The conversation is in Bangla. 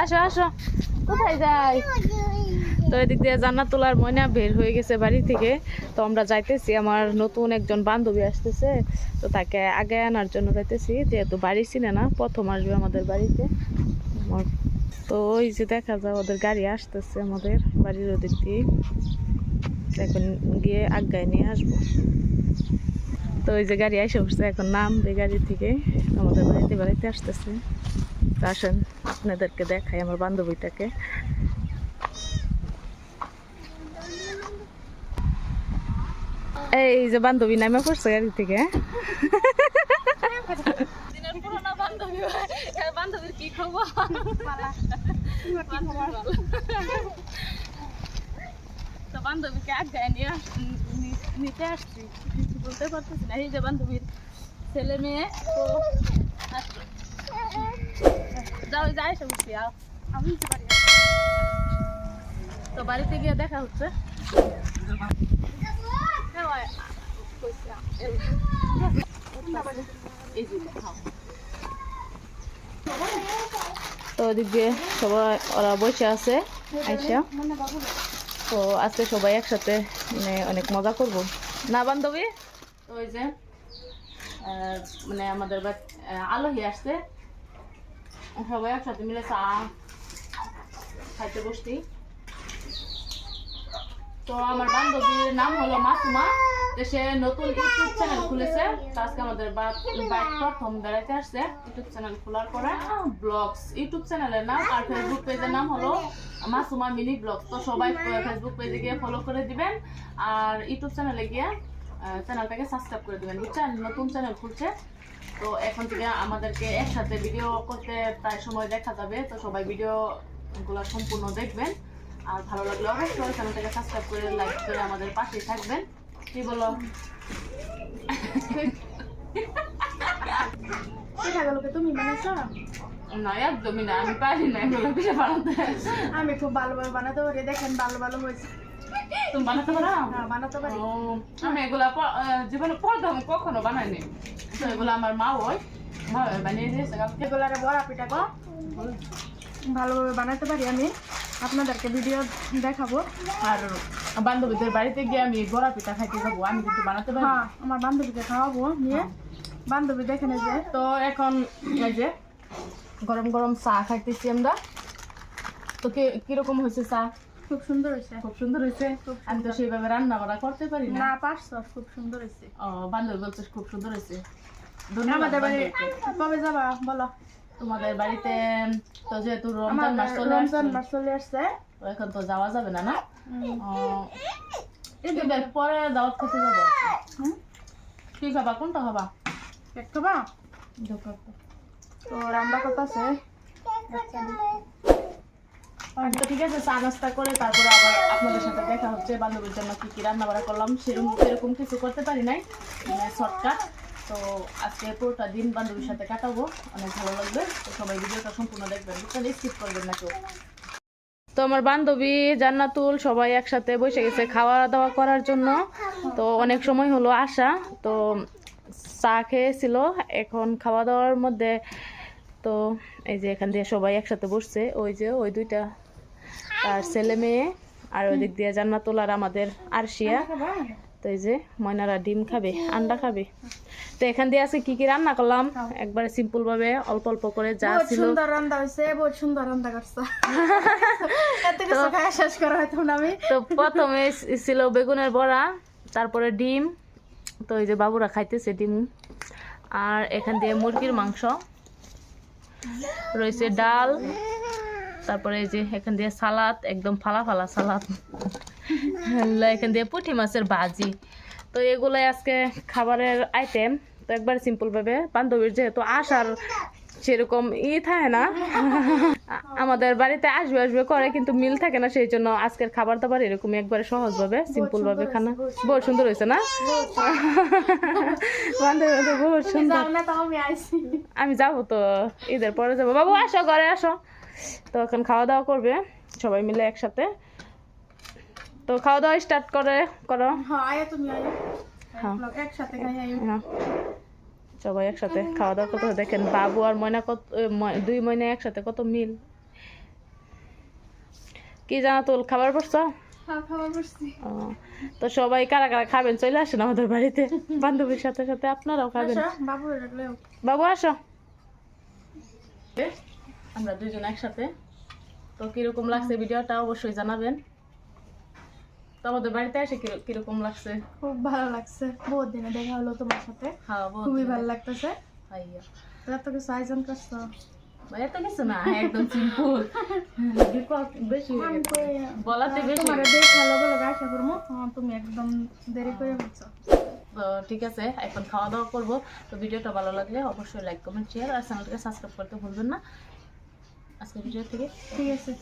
আসো আসো, কোথায় যাই? তো এদিক দিয়ে জান্নাতুল আর ময়না বের হয়ে গেছে বাড়ি থেকে। তো আমরা যাইতেছি, আমার নতুন একজন বান্ধবী আসতেছে, তো তাকে আগে আনার জন্য যাইতেছি, যেহেতু বাড়ি চিনে না, প্রথম আসবে আমাদের বাড়িতে। তো ওই যে দেখা যায় ওদের গাড়ি আসতেছে আমাদের বাড়ির ওদিক দিয়ে, এখন গিয়ে আজ্ঞায় নিয়ে আসবো। তো ওই যে গাড়ি এসে উঠছে, এখন নামবে গাড়ি থেকে, আমাদের বাড়িতে বাড়িতে আসতেছে। তো আসেন আপনাদেরকে দেখাই আমার বান্ধবীটাকে। এই যে বান্ধবী নামে পড়ছে গাড়ি থেকে। বান্ধবীর কি খবর? তো বান্ধবীকে আজ্ঞায় নিতে আসছি, কিছু বলতে পারতেছি না। এই যে বান্ধবীর ছেলে মেয়ে, তো যাও যাই সব আমি বাড়ি, তো বাড়িতে গিয়ে দেখা হচ্ছে। তো ওদিক দিয়ে সবাই ওরা বসে আছে আইসা, তো আজকে সবাই একসাথে মানে অনেক মজা করব না বান্ধবী? তো ওই যে মানে আমাদের আলহী আসছে, সবাই একসাথে মিলে চা খাইতে বসছি। তো আমার বান্ধবীর নাম হলো মাসুমা, সে নতুন ইউটিউব চ্যানেল খুলেছে। আজকে আমাদের বাইক প্রথম বেড়াইতে আসছে, ইউটিউব চ্যানেল খোলার পরে ব্লগস ইউটিউব চ্যানেলের নাম, আর ফেসবুক পেজের নাম হলো মাসুমা মিনি ব্লগস। তো সবাই ফেসবুক পেজে গিয়ে ফলো করে দিবেন, আর ইউটিউব চ্যানেলে গিয়ে চ্যানেলটাকে সাবস্ক্রাইব করে দিবেন, বুঝছেন? নতুন চ্যানেল খুলছে, তো এখন থেকে আমাদেরকে একসাথে ভিডিও করতে প্রায় সময় দেখা যাবে। তো সবাই ভিডিওগুলো সম্পূর্ণ দেখবেন, আর ভালো লাগলে অবশ্যই চ্যানেলটাকে সাবস্ক্রাইব করে লাইক করে আমাদের পাশেই থাকবেন। কি বলো? তুমি বানাইছো? না একদমই না, আমি পারি না এগুলো পিঠে বানাতে। আমি খুব ভালোভাবে বানাতে পারি, দেখেন ভালো ভালো হয়েছে। তুমি বানাতে পারো? হ্যাঁ বানাতে পারি। আমি এগুলা জীবনে প্রথম কখনো বানাইনি, তো এগুলো আমার মা বানিয়ে দিয়েছে। এগুলারে বড়া পিঠা গো ভালোভাবে বানাতে পারি আমি, আপনাদেরকে ভিডিও দেখাবো। আর বান্ধবীদের বাড়িতে গিয়ে আমি বড়া পিঠা খাইতে যাবো, আমি কিন্তু বানাতে পারি। হ্যাঁ আমার বান্ধবীকে খাওয়াবো নিয়ে, বান্ধবী দেখে নেবে। তো এখন এই যে গরম গরম চা খাইতেছি আমরা। তো কিরকম হয়েছে চা? খুব সুন্দর হয়েছে। খুব সুন্দর হয়েছে। আমি তো সেইভাবে রান্না বান্না করতে পারি না। না পারছো, খুব সুন্দর হয়েছে। ও বান্ধবী বলছে খুব সুন্দর হয়েছে। আমাদের বাড়ি কবে যাবা বলো? তোমাদের বাড়িতে তো যেহেতু রমজান মাস চলে আসছে, এখন তো যাওয়া যাবে না, না ঈদের পরে দাওয়াত খেতে যাবো। কি খাবা? কোনটা খাবা? কেক খাবা? তো রান্না করতেছে। তো ঠিক আছে, চা নাস্তা করে তারপরে আবার আপনাদের সাথে দেখা হচ্ছে। বান্ধবীর জন্য কি কি রান্না বান্না করলাম সেরকম কিছু করতে পারি নাই, মানে শর্টকাট। তো আজকে পুরোটা দিন বান্ধবীর সাথে কাটাবো, অনেক ভালো লাগবে। তো সবাই ভিডিওটা সম্পূর্ণ দেখবেন, স্কিপ করবেন না কেউ। তো আমার বান্ধবী জান্নাতুল সবাই একসাথে বসে গেছে খাওয়া দাওয়া করার জন্য। তো অনেক সময় হলো আসা, তো চা খেয়েছিল, এখন খাওয়া দাওয়ার মধ্যে। তো এই যে এখান দিয়ে সবাই একসাথে বসছে, ওই যে ওই দুইটা তার ছেলে মেয়ে, আর ওই দিক দিয়ে জান্নাতুল আর আমাদের আরশিয়া। তো এই যে ময়নারা ডিম খাবে, আন্ডা খাবে। তো এখান দিয়ে আছে কি কি রান্না করলাম একবারে সিম্পল ভাবে, অল্প অল্প করে যা ছিল। সুন্দর রান্না হয়েছে, বহুত সুন্দর রান্না করছো। এত কিছু খাওয়া শেষ করা হয়তো না আমি। তো প্রথমে ছিল বেগুনের বড়া, তারপরে ডিম। তো এই যে বাবুরা খাইতেছে ডিম, আর এখান দিয়ে মুরগির মাংস রয়েছে, ডাল, তারপরে এই যে এখান দিয়ে সালাদ, একদম ফালা ফালা সালাদ, এখান দিয়ে পুঁটি মাছের ভাজি। তো এগুলাই আজকে খাবারের আইটেম। তো একবার সিম্পল ভাবে, বান্ধবীর যেহেতু আসার সেরকম থাকে না, আমাদের বাড়িতে আসবে আসবে করে কিন্তু মিল থাকে না, সেই জন্য আজকের খাবার দাবার এরকম একবারে সহজ ভাবে সিম্পল ভাবে খানা। বহুত সুন্দর হয়েছে না বান্ধবী? বহুত সুন্দর। আমি যাবো তো, ঈদের পরে যাবো। বাবু আসো, ঘরে আসো। তো এখন খাওয়া দাওয়া করবে সবাই মিলে একসাথে। তো খাওয়া দাওয়া স্টার্ট করো। সবাই একসাথে খাওয়া দাওয়া করতে। দেখেন বাবু আর ময়না কত, দুই ময়না একসাথে কত মিল। কি জানা তোল খাবার পড়ছো? হ্যাঁ খাবার বসছি। ও, তো সবাই কারা কারা খাবেন চলে আসেন আমাদের বাড়িতে, বান্ধবীর সাথে সাথে আপনারাও খাবেন। বাবু রাখলেও বাবু আসো। আমরা দুজন একসাথে, তো কিরকম লাগছে ভিডিওটা অবশ্যই জানাবেন। তো আমাদের বাড়িতে এসে কিরকম লাগছে? খুব ভালো লাগছে, বহুত দিনে দেখা হলো তোমার সাথে, হ্যাঁ বহুত খুবই ভালো লাগতেছে। ভাইয়া এত কিছু আয়োজন করছো, এত কিছু না, একদম সিম্পল। বেশি হয়ে গেছে। বলাতে বেশি তোমার দেখ ভালো ভালো আশা করবো। তুমি একদম দেরি করে বলছো। তো ঠিক আছে, এখন খাওয়া দাওয়া করবো। তো ভিডিওটা ভালো লাগলে অবশ্যই লাইক কমেন্ট শেয়ার আর চ্যানেলটাকে সাবস্ক্রাইব করতে ভুলবেন না। আজকে ভিডিও থেকে ঠিক আছে।